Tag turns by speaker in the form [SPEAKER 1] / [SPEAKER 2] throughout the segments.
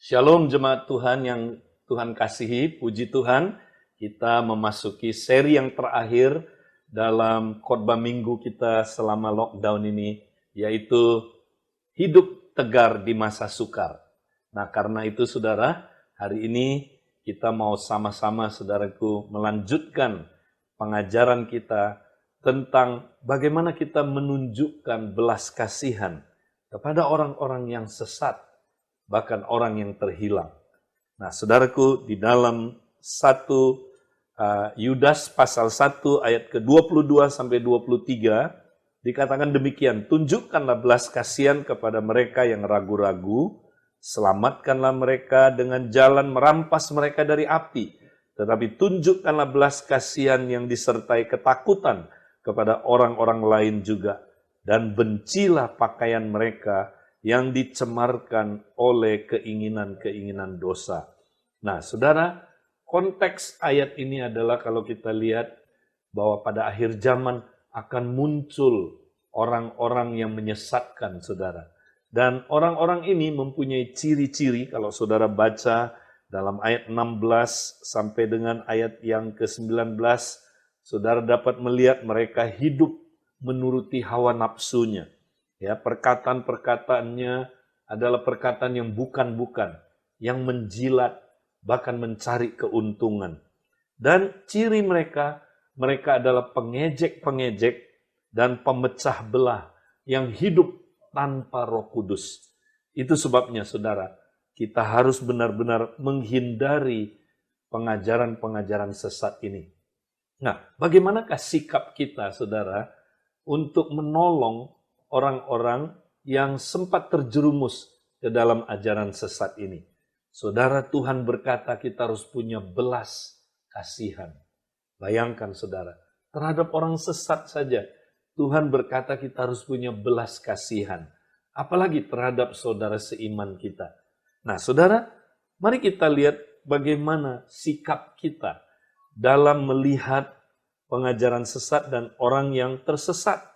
[SPEAKER 1] Shalom jemaat Tuhan yang Tuhan kasihi, puji Tuhan. Kita memasuki seri yang terakhir dalam khotbah minggu kita selama lockdown ini, yaitu hidup tegar di masa sukar. Nah, karena itu saudara, hari ini kita mau sama-sama saudaraku melanjutkan pengajaran kita tentang bagaimana kita menunjukkan belas kasihan kepada orang-orang yang sesat, bahkan orang yang terhilang. Nah, saudaraku, di dalam 1 Yudas pasal 1 ayat ke-22 sampai 23 dikatakan demikian, tunjukkanlah belas kasihan kepada mereka yang ragu-ragu, selamatkanlah mereka dengan jalan merampas mereka dari api, tetapi tunjukkanlah belas kasihan yang disertai ketakutan kepada orang-orang lain juga, dan bencilah pakaian mereka yang dicemarkan oleh keinginan-keinginan dosa. Nah, saudara, konteks ayat ini adalah kalau kita lihat bahwa pada akhir zaman akan muncul orang-orang yang menyesatkan saudara. Dan orang-orang ini mempunyai ciri-ciri, kalau saudara baca dalam ayat 16 sampai dengan ayat yang ke-19, saudara dapat melihat mereka hidup menuruti hawa nafsunya. Ya, perkataan-perkataannya adalah perkataan yang bukan-bukan, yang menjilat, bahkan mencari keuntungan. Dan ciri mereka adalah pengejek-pengejek dan pemecah belah yang hidup tanpa Roh Kudus. Itu sebabnya saudara, kita harus benar-benar menghindari pengajaran-pengajaran sesat ini. Nah, bagaimanakah sikap kita saudara untuk menolong orang-orang yang sempat terjerumus ke dalam ajaran sesat ini? Saudara, Tuhan berkata kita harus punya belas kasihan. Bayangkan saudara, terhadap orang sesat saja Tuhan berkata kita harus punya belas kasihan. Apalagi terhadap saudara seiman kita. Nah saudara, mari kita lihat bagaimana sikap kita dalam melihat pengajaran sesat dan orang yang tersesat.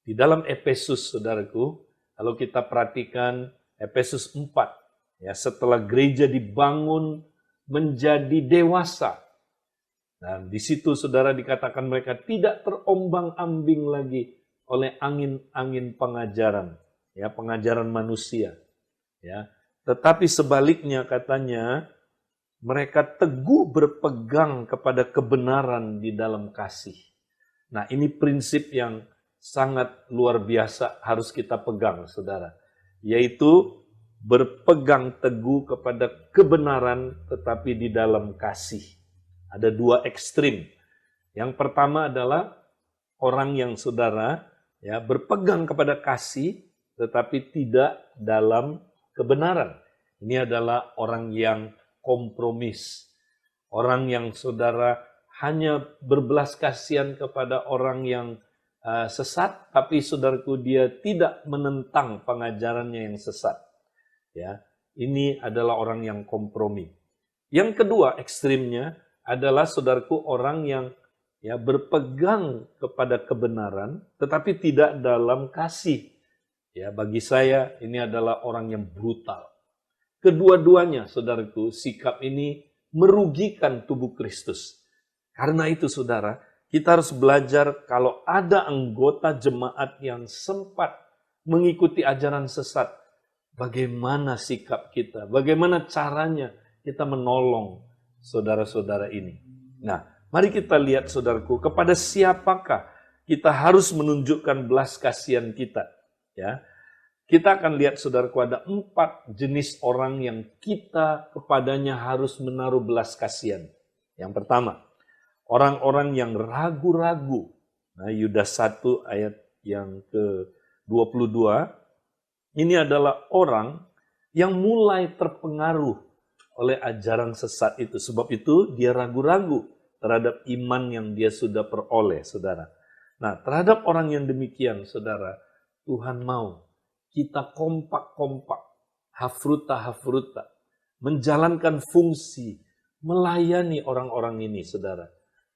[SPEAKER 1] Di dalam Efesus, saudaraku, kalau kita perhatikan Efesus 4, ya, setelah gereja dibangun menjadi dewasa. Dan di situ saudara dikatakan mereka tidak terombang-ambing lagi oleh angin-angin pengajaran, ya, pengajaran manusia, ya. Tetapi sebaliknya katanya mereka teguh berpegang kepada kebenaran di dalam kasih. Nah, ini prinsip yang sangat luar biasa harus kita pegang, saudara. Yaitu berpegang teguh kepada kebenaran tetapi di dalam kasih. Ada dua ekstrim. Yang pertama adalah orang yang saudara ya berpegang kepada kasih tetapi tidak dalam kebenaran. Ini adalah orang yang kompromis. Orang yang saudara hanya berbelas kasihan kepada orang yang sesat, tapi saudaraku dia tidak menentang pengajarannya yang sesat. Ya, ini adalah orang yang kompromi. Yang kedua ekstrimnya adalah saudaraku orang yang ya berpegang kepada kebenaran, tetapi tidak dalam kasih. Ya, bagi saya ini adalah orang yang brutal. Kedua-duanya, saudaraku, sikap ini merugikan tubuh Kristus. Karena itu, saudara, kita harus belajar kalau ada anggota jemaat yang sempat mengikuti ajaran sesat, bagaimana sikap kita, bagaimana caranya kita menolong saudara-saudara ini. Nah, mari kita lihat, saudaraku, kepada siapakah kita harus menunjukkan belas kasihan kita. Ya, kita akan lihat, saudaraku, ada 4 jenis orang yang kita kepadanya harus menaruh belas kasihan. Yang pertama, orang-orang yang ragu-ragu. Nah, Yudas 1 ayat yang ke-22, ini adalah orang yang mulai terpengaruh oleh ajaran sesat itu. Sebab itu dia ragu-ragu terhadap iman yang dia sudah peroleh, saudara. Nah, terhadap orang yang demikian, saudara, Tuhan mau kita kompak-kompak, hafruta, menjalankan fungsi, melayani orang-orang ini, saudara.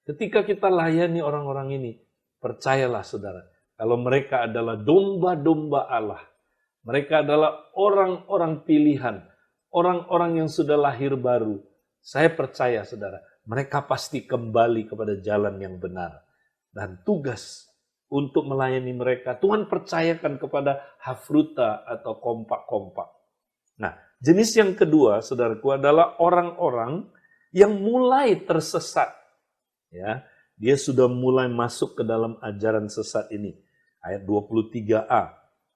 [SPEAKER 1] Ketika kita layani orang-orang ini, percayalah, saudara, kalau mereka adalah domba-domba Allah, mereka adalah orang-orang pilihan, orang-orang yang sudah lahir baru, saya percaya saudara, mereka pasti kembali kepada jalan yang benar. Dan tugas untuk melayani mereka, Tuhan percayakan kepada hafruta atau kompak-kompak. Nah, jenis yang kedua, saudaraku, adalah orang-orang yang mulai tersesat. Ya, dia sudah mulai masuk ke dalam ajaran sesat ini. Ayat 23a,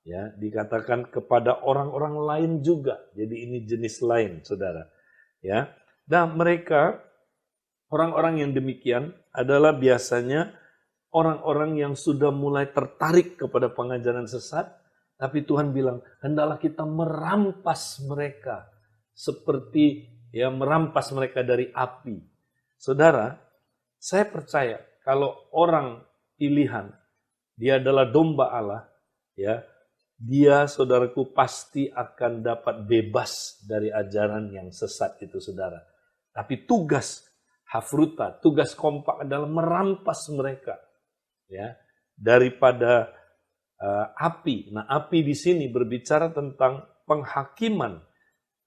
[SPEAKER 1] ya, dikatakan kepada orang-orang lain juga. Jadi ini jenis lain, saudara. Ya, dan mereka, orang-orang yang demikian adalah biasanya orang-orang yang sudah mulai tertarik kepada pengajaran sesat, tapi Tuhan bilang, hendaklah kita merampas mereka seperti ya merampas mereka dari api. Saudara, saya percaya kalau orang pilihan, dia adalah domba Allah, ya, dia saudaraku pasti akan dapat bebas dari ajaran yang sesat itu, saudara. Tapi tugas hafruta, tugas kompak adalah merampas mereka, ya, daripada api. Nah, api di sini berbicara tentang penghakiman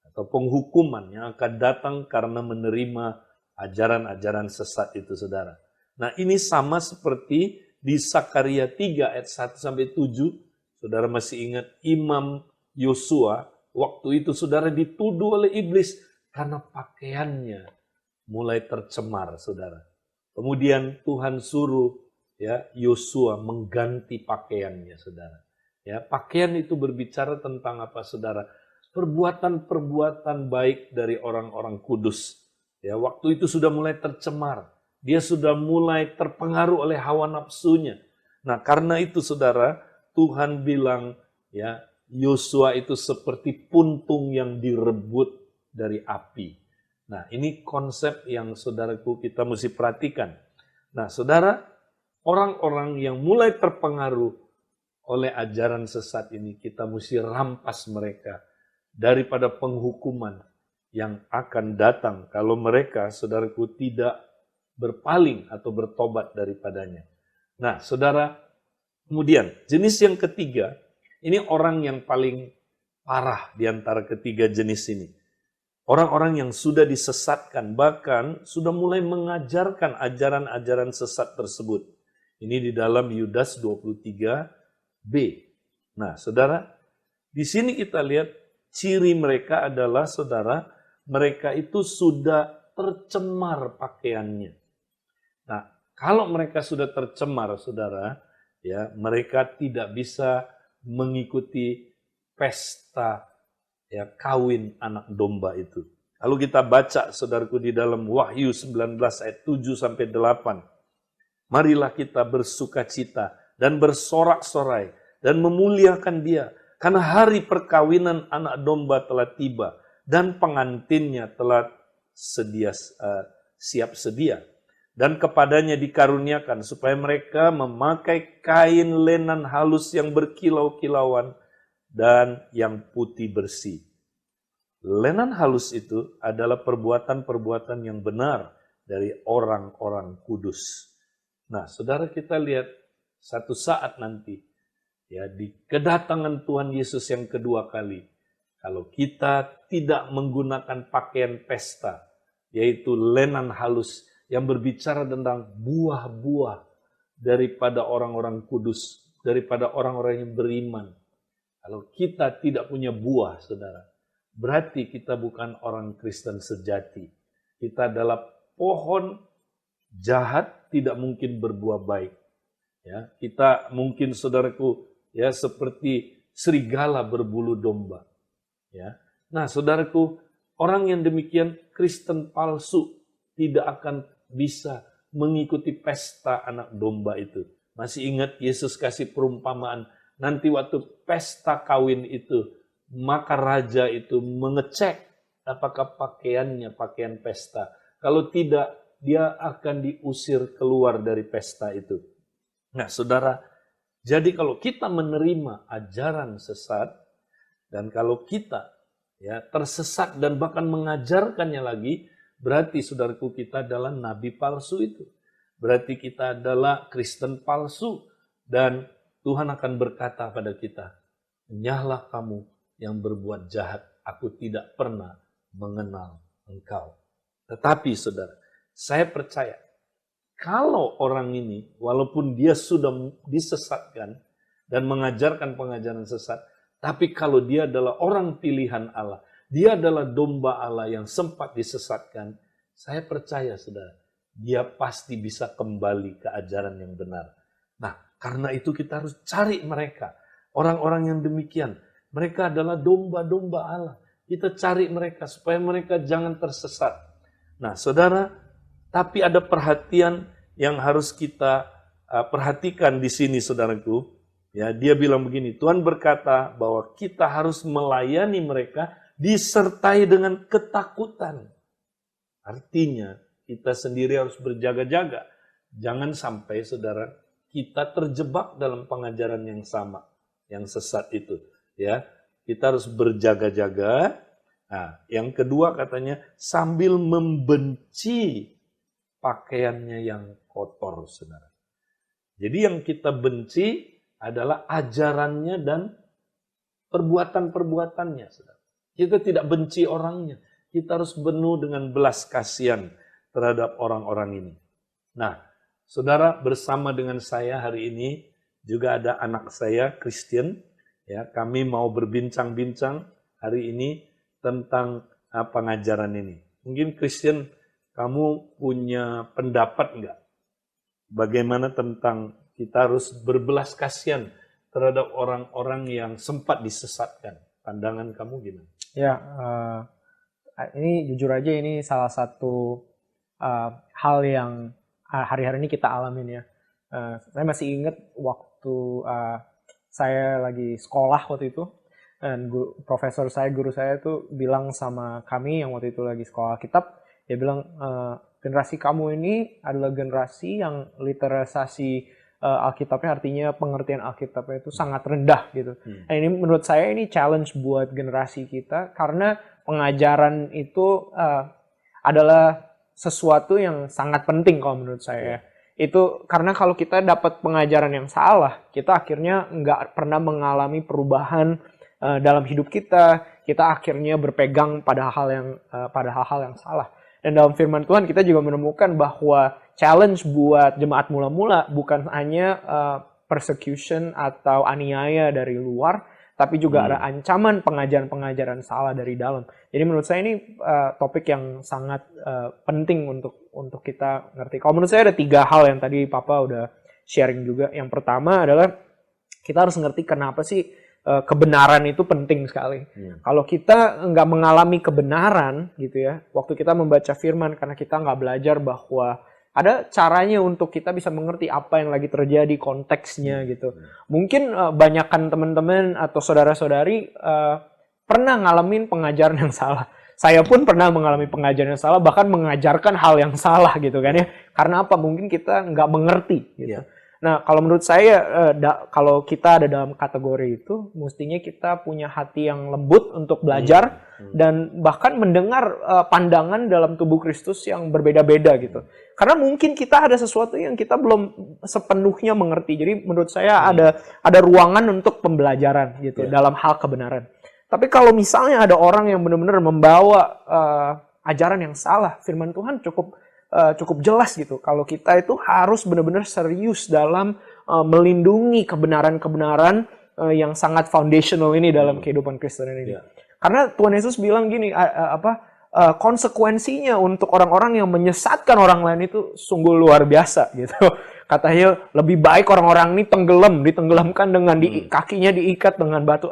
[SPEAKER 1] atau penghukuman yang akan datang karena menerima ajaran-ajaran sesat itu, saudara. Nah, ini sama seperti di Sakaria 3 ayat 1 sampai 7. Saudara masih ingat Imam Yosua waktu itu saudara dituduh oleh iblis karena pakaiannya mulai tercemar, saudara. Kemudian Tuhan suruh ya Yosua mengganti pakaiannya, saudara. Ya, pakaian itu berbicara tentang apa, saudara? Perbuatan-perbuatan baik dari orang-orang kudus. Ya, waktu itu sudah mulai tercemar. Dia sudah mulai terpengaruh oleh hawa nafsunya. Nah, karena itu saudara, Tuhan bilang ya, Yosua itu seperti puntung yang direbut dari api. Nah, ini konsep yang saudaraku kita mesti perhatikan. Nah, saudara, orang-orang yang mulai terpengaruh oleh ajaran sesat ini, kita mesti rampas mereka daripada penghukuman yang akan datang kalau mereka, saudaraku, tidak berpaling atau bertobat daripadanya. Nah, saudara, kemudian jenis yang ketiga, ini orang yang paling parah di antara ketiga jenis ini. Orang-orang yang sudah disesatkan, bahkan sudah mulai mengajarkan ajaran-ajaran sesat tersebut. Ini di dalam Yudas 23b. Nah, saudara, di sini kita lihat ciri mereka adalah, saudara, mereka itu sudah tercemar pakaiannya. Nah, kalau mereka sudah tercemar, saudara, ya, mereka tidak bisa mengikuti pesta ya kawin anak domba itu. Kalau kita baca, saudaraku, di dalam Wahyu 19 ayat 7 sampai 8. Marilah kita bersukacita dan bersorak-sorai dan memuliakan Dia, karena hari perkawinan anak domba telah tiba dan pengantinnya telah siap sedia. Dan kepadanya dikaruniakan supaya mereka memakai kain lenan halus yang berkilau-kilauan dan yang putih bersih. Lenan halus itu adalah perbuatan-perbuatan yang benar dari orang-orang kudus. Nah, saudara, kita lihat satu saat nanti, ya, di kedatangan Tuhan Yesus yang kedua kali, kalau kita tidak menggunakan pakaian pesta, yaitu lenan halus, yang berbicara tentang buah-buah daripada orang-orang kudus, daripada orang-orang yang beriman. Kalau kita tidak punya buah, saudara, berarti kita bukan orang Kristen sejati. Kita adalah pohon jahat, tidak mungkin berbuah baik. Ya, kita mungkin, saudaraku, ya, seperti serigala berbulu domba. Ya. Nah, saudaraku, orang yang demikian Kristen palsu tidak akan bisa mengikuti pesta anak domba itu. Masih ingat Yesus kasih perumpamaan, nanti waktu pesta kawin itu, maka raja itu mengecek apakah pakaiannya pakaian pesta. Kalau tidak, dia akan diusir keluar dari pesta itu. Nah, saudara, jadi kalau kita menerima ajaran sesat, dan kalau kita ya tersesat dan bahkan mengajarkannya lagi, berarti, saudaraku, kita adalah nabi palsu itu. Berarti kita adalah Kristen palsu. Dan Tuhan akan berkata pada kita, "Nyahlah kamu yang berbuat jahat, aku tidak pernah mengenal engkau. Tetapi saudara, saya percaya kalau orang ini walaupun dia sudah disesatkan dan mengajarkan pengajaran sesat, tapi kalau dia adalah orang pilihan Allah, dia adalah domba Allah yang sempat disesatkan, saya percaya saudara, dia pasti bisa kembali ke ajaran yang benar. Nah, karena itu kita harus cari mereka. Orang-orang yang demikian, mereka adalah domba-domba Allah. Kita cari mereka supaya mereka jangan tersesat. Nah, saudara, tapi ada perhatian yang harus kita perhatikan di sini, saudaraku. Ya, dia bilang begini, Tuhan berkata bahwa kita harus melayani mereka disertai dengan ketakutan. Artinya, kita sendiri harus berjaga-jaga. Jangan sampai, saudara, kita terjebak dalam pengajaran yang sama, yang sesat itu. Ya, kita harus berjaga-jaga. Nah, yang kedua katanya sambil membenci pakaiannya yang kotor, saudara. Jadi yang kita benci adalah ajarannya dan perbuatan-perbuatannya, saudara. Kita tidak benci orangnya. Kita harus penuh dengan belas kasihan terhadap orang-orang ini. Nah, saudara, bersama dengan saya hari ini juga ada anak saya, Christian. Ya, kami mau berbincang-bincang hari ini tentang pengajaran ini. Mungkin Christian, kamu punya pendapat enggak? Bagaimana tentang kita harus berbelas kasihan terhadap orang-orang yang sempat disesatkan? Pandangan kamu gimana?
[SPEAKER 2] Ya, ini jujur aja ini salah satu hal yang hari-hari ini kita alamin ya. Saya masih ingat waktu saya lagi sekolah waktu itu, dan guru saya tuh bilang sama kami yang waktu itu lagi sekolah kitab, dia bilang, generasi kamu ini adalah generasi yang literasi Alkitabnya, artinya pengertian Alkitabnya itu sangat rendah gitu. Nah, ini menurut saya ini challenge buat generasi kita, karena pengajaran itu adalah sesuatu yang sangat penting kalau menurut saya. Itu karena kalau kita dapat pengajaran yang salah, kita akhirnya nggak pernah mengalami perubahan dalam hidup kita. Kita akhirnya berpegang pada hal-hal yang salah. Dan dalam firman Tuhan kita juga menemukan bahwa challenge buat jemaat mula-mula bukan hanya persecution atau aniaya dari luar, tapi juga ada ancaman pengajaran-pengajaran salah dari dalam. Jadi menurut saya ini topik yang sangat penting untuk kita ngerti. Kalau menurut saya ada 3 hal yang tadi Papa udah sharing juga. Yang pertama adalah kita harus ngerti kenapa sih kebenaran itu penting sekali. Kalau kita nggak mengalami kebenaran gitu ya, waktu kita membaca firman, karena kita nggak belajar bahwa ada caranya untuk kita bisa mengerti apa yang lagi terjadi, konteksnya gitu. Mungkin banyakkan teman-teman atau saudara-saudari pernah ngalamin pengajaran yang salah. Saya pun pernah mengalami pengajaran yang salah, bahkan mengajarkan hal yang salah gitu kan ya. Karena apa? Mungkin kita nggak mengerti gitu. Nah, kalau menurut saya, kalau kita ada dalam kategori itu, mestinya kita punya hati yang lembut untuk belajar dan bahkan mendengar pandangan dalam tubuh Kristus yang berbeda-beda gitu. Karena mungkin kita ada sesuatu yang kita belum sepenuhnya mengerti. Jadi menurut saya ada ruangan untuk pembelajaran gitu dalam hal kebenaran. Tapi kalau misalnya ada orang yang benar-benar membawa ajaran yang salah, firman Tuhan cukup jelas gitu. Kalau kita itu harus benar-benar serius dalam melindungi kebenaran-kebenaran yang sangat foundational ini dalam kehidupan Kristen ini. Karena Tuhan Yesus bilang gini, konsekuensinya untuk orang-orang yang menyesatkan orang lain itu sungguh luar biasa gitu. Katanya lebih baik orang-orang ini ditenggelamkan dengan kakinya diikat dengan batu.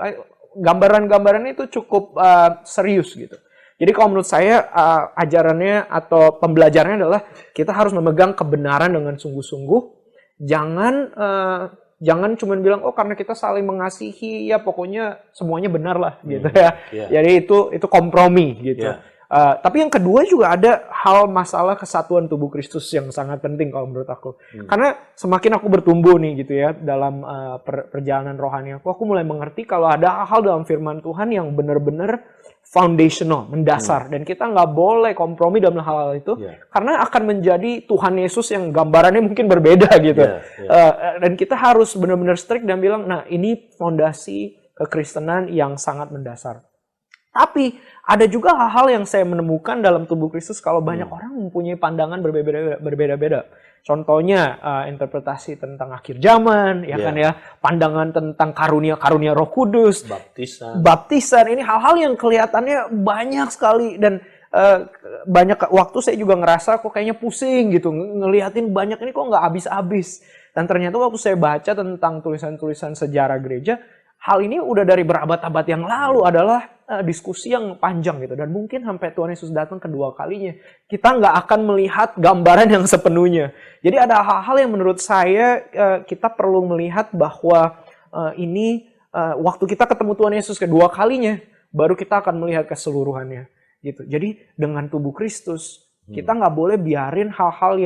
[SPEAKER 2] Gambaran-gambaran itu cukup serius gitu. Jadi kalau menurut saya ajarannya atau pembelajarannya adalah kita harus memegang kebenaran dengan sungguh-sungguh. Jangan cuma bilang karena kita saling mengasihi ya pokoknya semuanya benar lah gitu ya. Jadi itu kompromi gitu. Tapi yang kedua juga ada hal masalah kesatuan tubuh Kristus yang sangat penting kalau menurut aku. Karena semakin aku bertumbuh nih gitu ya dalam perjalanan rohani aku mulai mengerti kalau ada hal dalam firman Tuhan yang benar-benar foundational, mendasar, dan kita nggak boleh kompromi dalam hal-hal itu karena akan menjadi Tuhan Yesus yang gambarannya mungkin berbeda gitu. Dan kita harus benar-benar strict dan bilang, nah ini fondasi kekristenan yang sangat mendasar. Tapi ada juga hal-hal yang saya menemukan dalam tubuh Kristus kalau banyak orang mempunyai pandangan berbeda-beda. Contohnya interpretasi tentang akhir zaman, ya kan ya, pandangan tentang karunia-karunia Roh Kudus, baptisan. Ini hal-hal yang kelihatannya banyak sekali dan banyak waktu saya juga ngerasa kok kayaknya pusing gitu ngeliatin banyak ini kok nggak habis-habis. Dan ternyata waktu saya baca tentang tulisan-tulisan sejarah gereja, hal ini udah dari berabad-abad yang lalu adalah diskusi yang panjang gitu. Dan mungkin sampai Tuhan Yesus datang kedua kalinya, kita nggak akan melihat gambaran yang sepenuhnya. Jadi ada hal-hal yang menurut saya kita perlu melihat bahwa ini waktu kita ketemu Tuhan Yesus kedua kalinya, baru kita akan melihat keseluruhannya. Gitu. Jadi dengan tubuh Kristus, kita nggak boleh biarin hal-hal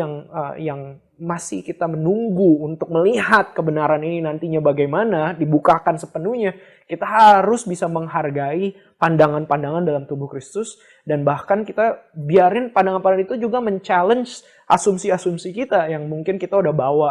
[SPEAKER 2] yang masih kita menunggu untuk melihat kebenaran ini nantinya bagaimana, dibukakan sepenuhnya. Kita harus bisa menghargai pandangan-pandangan dalam tubuh Kristus, dan bahkan kita biarin pandangan-pandangan itu juga men-challenge asumsi-asumsi kita yang mungkin kita udah bawa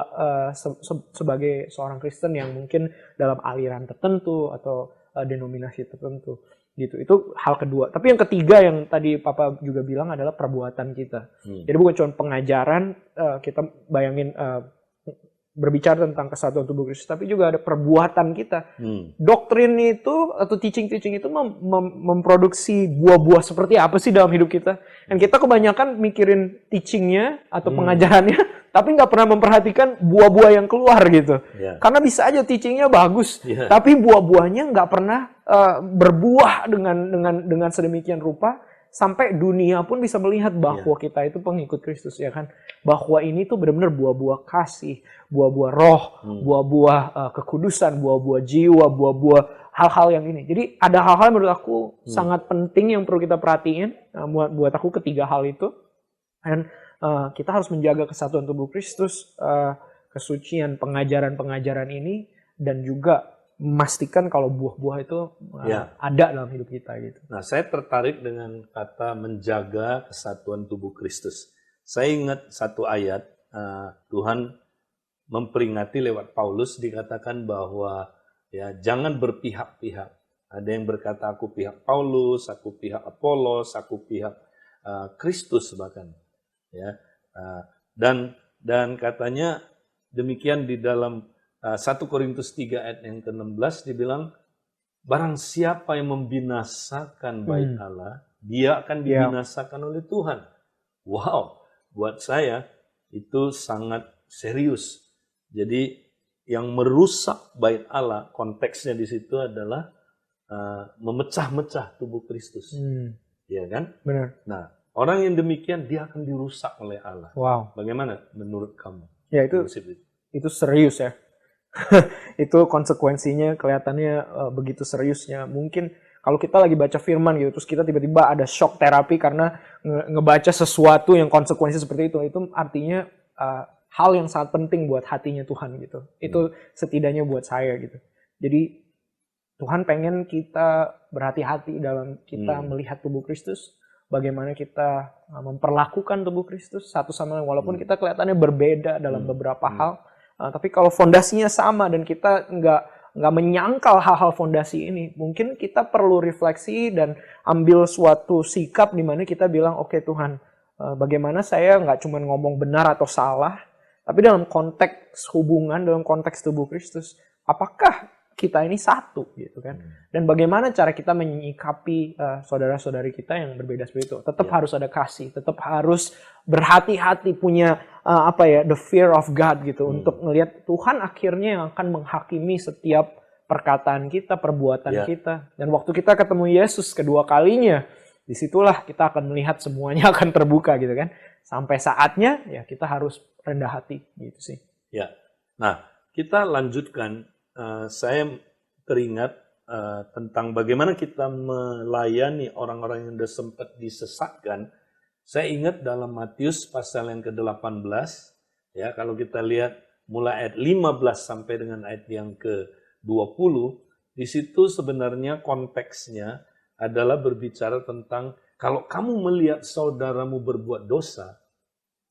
[SPEAKER 2] sebagai seorang Kristen yang mungkin dalam aliran tertentu atau denominasi tertentu. Gitu, itu hal kedua. Tapi yang ketiga yang tadi Papa juga bilang adalah perbuatan kita. Jadi bukan cuma pengajaran, kita bayangin berbicara tentang kesatuan tubuh Kristus, tapi juga ada perbuatan kita. Doktrin itu atau teaching itu memproduksi buah-buah seperti apa sih dalam hidup kita? Dan kita kebanyakan mikirin teachingnya atau pengajarannya, tapi nggak pernah memperhatikan buah-buah yang keluar gitu. Karena bisa aja teachingnya bagus, tapi buah-buahnya nggak pernah berbuah dengan sedemikian rupa sampai dunia pun bisa melihat bahwa kita itu pengikut Kristus, ya kan? Bahwa ini tuh benar-benar buah-buah kasih, buah-buah roh, buah-buah kekudusan, buah-buah jiwa, buah-buah hal-hal yang ini. Jadi ada hal-hal menurut aku sangat penting yang perlu kita perhatiin. Buat aku ketiga hal itu. Dan kita harus menjaga kesatuan tubuh Kristus, kesucian pengajaran-pengajaran ini, dan juga memastikan kalau buah-buah itu ada dalam hidup kita gitu.
[SPEAKER 1] Nah, saya tertarik dengan kata menjaga kesatuan tubuh Kristus. Saya ingat satu ayat, Tuhan memperingati lewat Paulus, dikatakan bahwa ya jangan berpihak-pihak. Ada yang berkata aku pihak Paulus, aku pihak Apolos, aku pihak Kristus bahkan. Ya, dan katanya demikian di dalam 1 Korintus 3 ayat yang ke-16 dibilang, barang siapa yang membinasakan bait Allah, dia akan dibinasakan oleh Tuhan. Wow, buat saya itu sangat serius. Jadi yang merusak bait Allah, konteksnya di situ adalah memecah-mecah tubuh Kristus. Ya kan?
[SPEAKER 2] Benar.
[SPEAKER 1] Nah, orang yang demikian dia akan dirusak oleh Allah.
[SPEAKER 2] Wow.
[SPEAKER 1] Bagaimana menurut kamu?
[SPEAKER 2] Ya itu serius ya. Itu konsekuensinya kelihatannya begitu seriusnya. Mungkin kalau kita lagi baca firman gitu, terus kita tiba-tiba ada shock terapi karena ngebaca sesuatu yang konsekuensi seperti itu artinya hal yang sangat penting buat hatinya Tuhan gitu. Itu setidaknya buat saya gitu. Jadi Tuhan pengen kita berhati-hati dalam kita melihat tubuh Kristus, bagaimana kita memperlakukan tubuh Kristus satu sama lain, walaupun kita kelihatannya berbeda dalam beberapa hal. Tapi kalau fondasinya sama dan kita nggak menyangkal hal-hal fondasi ini, mungkin kita perlu refleksi dan ambil suatu sikap di mana kita bilang, oke Tuhan, bagaimana saya nggak cuma ngomong benar atau salah, tapi dalam konteks hubungan, dalam konteks tubuh Kristus, apakah kita ini satu gitu kan? Dan bagaimana cara kita menyikapi saudara-saudari kita yang berbeda seperti itu? Tetap harus ada kasih, tetap harus berhati-hati, punya the fear of God gitu, untuk melihat Tuhan akhirnya yang akan menghakimi setiap perkataan kita, perbuatan kita. Dan waktu kita ketemu Yesus kedua kalinya, disitulah kita akan melihat semuanya akan terbuka gitu kan. Sampai saatnya ya kita harus rendah hati gitu sih.
[SPEAKER 1] Ya. Nah, kita lanjutkan. Saya teringat tentang bagaimana kita melayani orang-orang yang sudah sempat disesatkan. Saya ingat dalam Matius pasal yang ke-18, ya, kalau kita lihat mulai ayat 15 sampai dengan ayat yang ke-20, di situ sebenarnya konteksnya adalah berbicara tentang kalau kamu melihat saudaramu berbuat dosa.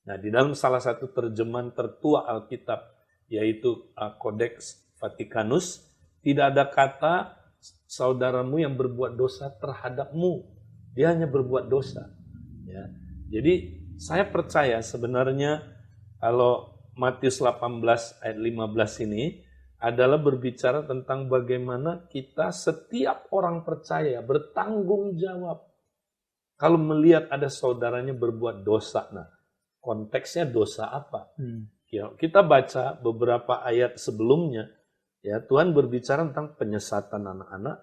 [SPEAKER 1] Nah, di dalam salah satu terjemahan tertua Alkitab, yaitu Codex Vaticanus, tidak ada kata saudaramu yang berbuat dosa terhadapmu. Dia hanya berbuat dosa. Ya. Jadi saya percaya sebenarnya kalau Matius 18 ayat 15 ini adalah berbicara tentang bagaimana kita setiap orang percaya bertanggung jawab. Kalau melihat ada saudaranya berbuat dosa, nah konteksnya dosa apa? Kita baca beberapa ayat sebelumnya, ya Tuhan berbicara tentang penyesatan anak-anak.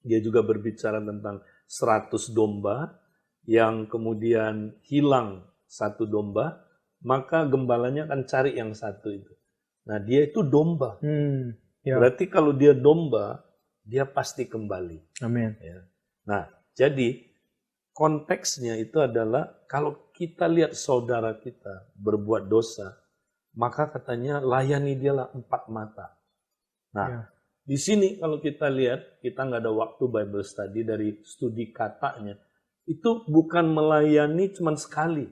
[SPEAKER 1] Dia juga berbicara tentang 100 domba yang kemudian hilang satu domba, maka gembalanya akan cari yang satu itu. Nah, dia itu domba. Berarti kalau dia domba, dia pasti kembali.
[SPEAKER 2] Amin.
[SPEAKER 1] Ya. Nah, jadi konteksnya itu adalah kalau kita lihat saudara kita berbuat dosa, maka katanya layani dialah 4 mata. Nah, di sini kalau kita lihat, kita nggak ada waktu Bible study dari studi katanya, itu bukan melayani cuma sekali,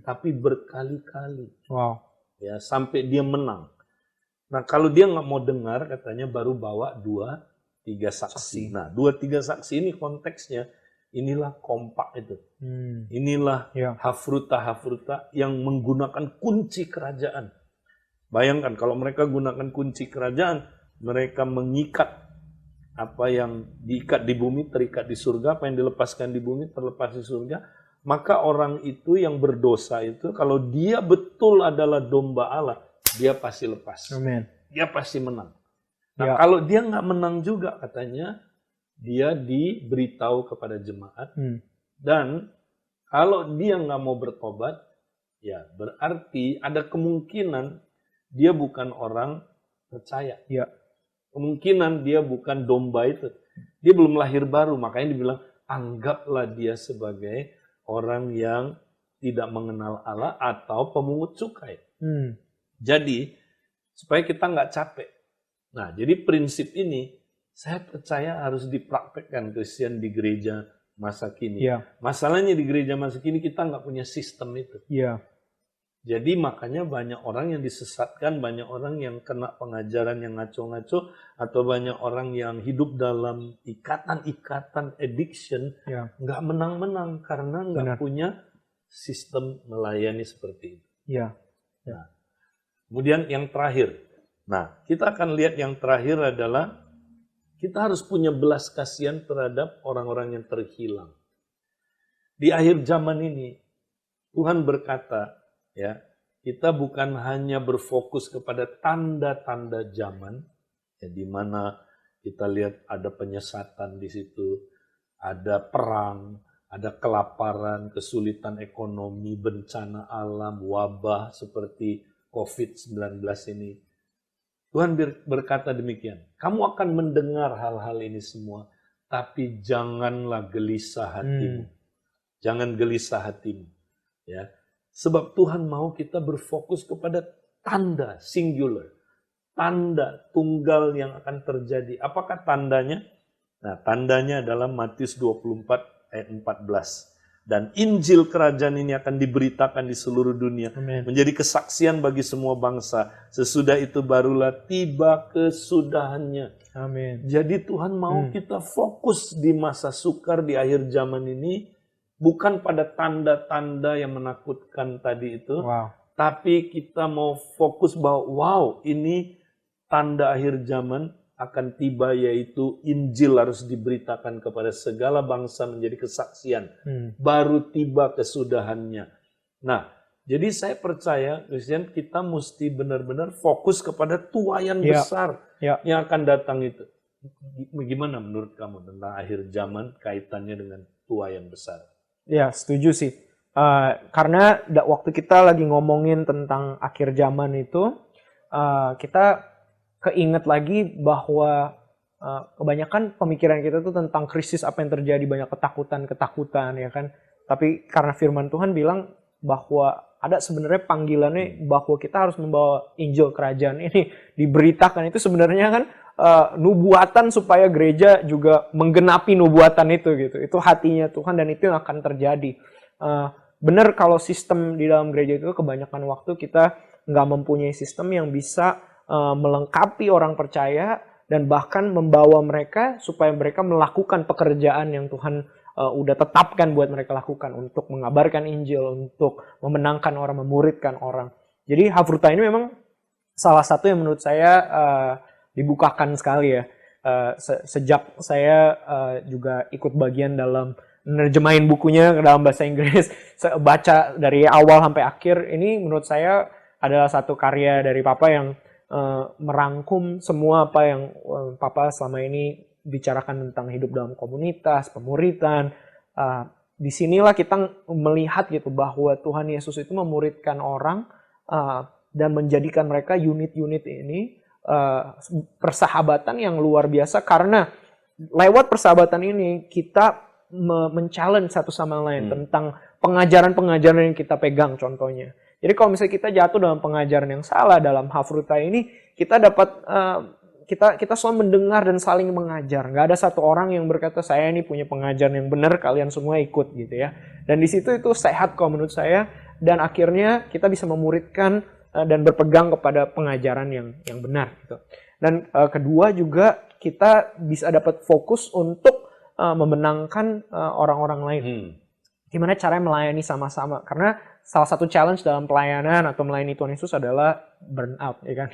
[SPEAKER 1] tapi berkali-kali.
[SPEAKER 2] Wow.
[SPEAKER 1] Ya, sampai dia menang. Nah, kalau dia nggak mau dengar, katanya baru bawa 2-3 saksi. Nah, 2-3 saksi ini konteksnya, inilah kompak itu. Inilah hafruta yang menggunakan kunci kerajaan. Bayangkan kalau mereka gunakan kunci kerajaan, mereka mengikat apa yang diikat di bumi terikat di surga, apa yang dilepaskan di bumi terlepas di surga. Maka orang itu yang berdosa itu, kalau dia betul adalah domba Allah, dia pasti lepas.
[SPEAKER 2] Amen.
[SPEAKER 1] Dia pasti menang. Nah, kalau dia nggak menang juga, katanya dia diberitahu kepada jemaat. Dan kalau dia nggak mau bertobat, ya berarti ada kemungkinan dia bukan orang percaya. Kemungkinan dia bukan domba itu. Dia belum lahir baru, makanya dibilang anggaplah dia sebagai orang yang tidak mengenal Allah atau pemungut cukai. Jadi, supaya kita nggak capek. Nah, jadi prinsip ini saya percaya harus dipraktekkan Kristen di gereja masa kini. Masalahnya di gereja masa kini kita nggak punya sistem itu. Jadi makanya banyak orang yang disesatkan, banyak orang yang kena pengajaran yang ngaco-ngaco, atau banyak orang yang hidup dalam ikatan-ikatan addiction, nggak menang-menang karena nggak punya sistem melayani seperti itu. Nah, kemudian yang terakhir, nah kita akan lihat yang terakhir adalah kita harus punya belas kasihan terhadap orang-orang yang terhilang. Di akhir zaman ini, Tuhan berkata, ya, kita bukan hanya berfokus kepada tanda-tanda zaman, ya, di mana kita lihat ada penyesatan di situ, ada perang, ada kelaparan, kesulitan ekonomi, bencana alam, wabah seperti COVID-19 ini. Tuhan berkata demikian, kamu akan mendengar hal-hal ini semua, tapi janganlah gelisah hatimu. Jangan gelisah hatimu, ya. Sebab Tuhan mau kita berfokus kepada tanda singular, tanda tunggal yang akan terjadi. Apakah tandanya? Nah, tandanya adalah Matius 24 ayat 14. Dan Injil kerajaan ini akan diberitakan di seluruh dunia, menjadi kesaksian bagi semua bangsa. Sesudah itu barulah tiba kesudahannya.
[SPEAKER 2] Amin.
[SPEAKER 1] Jadi Tuhan mau kita fokus di masa sukar di akhir zaman ini, bukan pada tanda-tanda yang menakutkan tadi itu, tapi kita mau fokus bahwa ini tanda akhir zaman akan tiba, yaitu Injil harus diberitakan kepada segala bangsa menjadi kesaksian. Baru tiba kesudahannya. Nah, jadi saya percaya Kristen kita mesti benar-benar fokus kepada tuaian besar yang akan datang itu. Bagaimana menurut kamu tentang akhir zaman kaitannya dengan tuaian besar?
[SPEAKER 2] Ya, setuju sih. Karena waktu kita lagi ngomongin tentang akhir zaman itu, kita keinget lagi bahwa kebanyakan pemikiran kita tuh tentang krisis, apa yang terjadi, banyak ketakutan, ya kan. Tapi karena firman Tuhan bilang bahwa ada sebenarnya panggilannya bahwa kita harus membawa Injil kerajaan ini diberitakan, itu sebenarnya kan nubuatan supaya gereja juga menggenapi nubuatan itu gitu. Itu hatinya Tuhan dan itu yang akan terjadi. Benar kalau sistem di dalam gereja itu kebanyakan waktu kita nggak mempunyai sistem yang bisa melengkapi orang percaya dan bahkan membawa mereka supaya mereka melakukan pekerjaan yang Tuhan udah tetapkan buat mereka lakukan, untuk mengabarkan Injil, untuk memenangkan orang, memuridkan orang. Jadi Hafruta ini memang salah satu yang menurut saya dibukakan sekali ya. Sejak saya juga ikut bagian dalam nerjemahin bukunya ke dalam bahasa Inggris, baca dari awal sampai akhir, ini menurut saya adalah satu karya dari Papa yang merangkum semua apa yang Papa selama ini bicarakan tentang hidup dalam komunitas, pemuritan. Disinilah kita melihat gitu bahwa Tuhan Yesus itu memuridkan orang dan menjadikan mereka unit-unit ini persahabatan yang luar biasa, karena lewat persahabatan ini kita men-challenge satu sama lain tentang pengajaran-pengajaran yang kita pegang contohnya. Jadi kalau misalnya kita jatuh dalam pengajaran yang salah dalam Hafruta ini, kita dapat kita selalu mendengar dan saling mengajar. Nggak ada satu orang yang berkata saya ini punya pengajaran yang benar, kalian semua ikut gitu ya. Dan di situ itu sehat kalau menurut saya, dan akhirnya kita bisa memuridkan dan berpegang kepada pengajaran yang benar gitu. Dan kedua juga kita bisa dapat fokus untuk memenangkan orang-orang lain. Gimana caranya melayani sama-sama? Karena salah satu challenge dalam pelayanan atau melayani Tuhan Yesus adalah burnout, ya kan?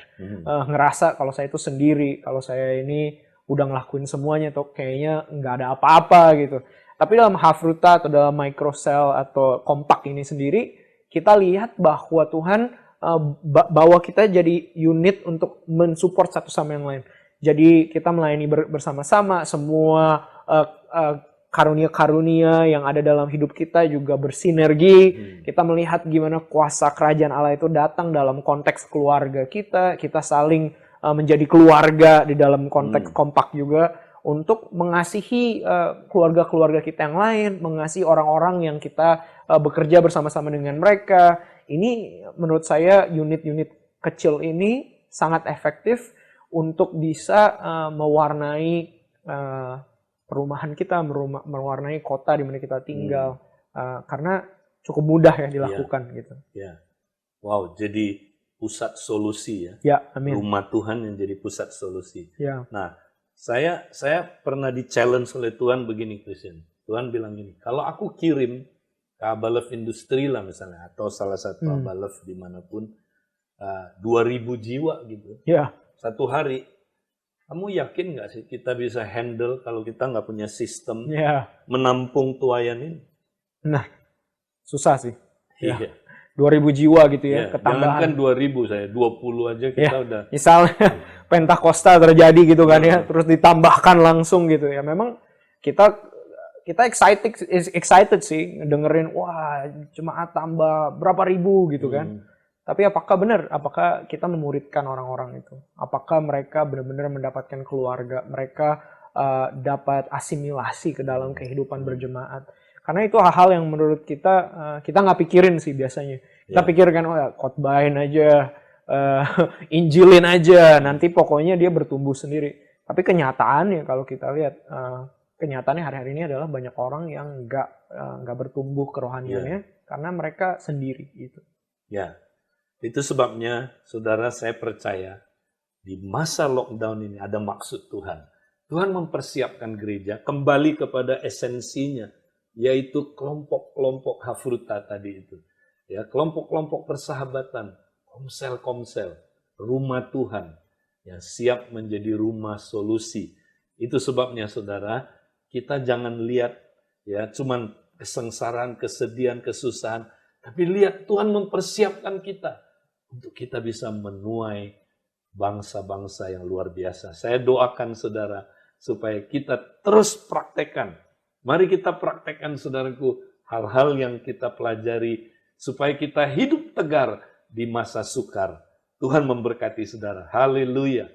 [SPEAKER 2] Ngerasa kalau saya itu sendiri, kalau saya ini udah ngelakuin semuanya, tuh kayaknya nggak ada apa-apa gitu. Tapi dalam Hafruta atau dalam microcell atau kompak ini sendiri, kita lihat bahwa Tuhan bawa kita jadi unit untuk mensupport satu sama yang lain. Jadi kita melayani bersama-sama, semua karunia-karunia yang ada dalam hidup kita juga bersinergi. Kita melihat gimana kuasa kerajaan Allah itu datang dalam konteks keluarga kita. Kita saling menjadi keluarga di dalam konteks kompak juga, untuk mengasihi keluarga-keluarga kita yang lain, mengasihi orang-orang yang kita bekerja bersama-sama dengan mereka. Ini menurut saya unit-unit kecil ini sangat efektif untuk bisa mewarnai perumahan kita, mewarnai kota di mana kita tinggal, karena cukup mudah ya dilakukan gitu.
[SPEAKER 1] Ya, wow, jadi pusat solusi ya.
[SPEAKER 2] Ya, amin.
[SPEAKER 1] Rumah Tuhan yang jadi pusat solusi.
[SPEAKER 2] Ya.
[SPEAKER 1] Nah, saya pernah di-challenge oleh Tuhan begini, Christian. Tuhan bilang gini, kalau aku kirim ke Abalef Industri lah misalnya, atau salah satu Abalef dimanapun, 2.000 jiwa gitu, satu hari, kamu yakin nggak sih kita bisa handle kalau kita nggak punya sistem menampung tuayan ini?
[SPEAKER 2] Nah, susah sih.
[SPEAKER 1] Iya.
[SPEAKER 2] 2.000 jiwa gitu ya, ketambahan.
[SPEAKER 1] Jangankan 2.000, saya 20 aja kita udah. Misalnya
[SPEAKER 2] Pentakosta terjadi gitu kan ya, terus ditambahkan langsung gitu ya. Memang kita excited sih dengerin, wah jemaat tambah berapa ribu gitu kan. Tapi apakah benar? Apakah kita memuridkan orang-orang itu? Apakah mereka benar-benar mendapatkan keluarga? Mereka dapat asimilasi ke dalam kehidupan berjemaat? Karena itu hal-hal yang menurut kita nggak pikirin sih biasanya. Kita pikirkan, oh ya khotbahin aja, injilin aja, nanti pokoknya dia bertumbuh sendiri. Tapi kenyataannya kalau kita lihat, kenyataannya hari-hari ini adalah banyak orang yang nggak bertumbuh kerohaniannya karena mereka sendiri gitu.
[SPEAKER 1] Ya, itu sebabnya saudara, saya percaya di masa lockdown ini ada maksud Tuhan. Tuhan mempersiapkan gereja kembali kepada esensinya, yaitu kelompok-kelompok Hafruta tadi itu. Ya, kelompok-kelompok persahabatan, komsel-komsel, rumah Tuhan yang siap menjadi rumah solusi. Itu sebabnya saudara, kita jangan lihat ya cuman kesengsaraan, kesedihan, kesusahan, tapi lihat Tuhan mempersiapkan kita untuk kita bisa menuai bangsa-bangsa yang luar biasa. Saya doakan saudara supaya kita terus praktekkan. Mari kita praktekkan saudaraku hal-hal yang kita pelajari supaya kita hidup tegar di masa sukar. Tuhan memberkati saudara. Haleluya.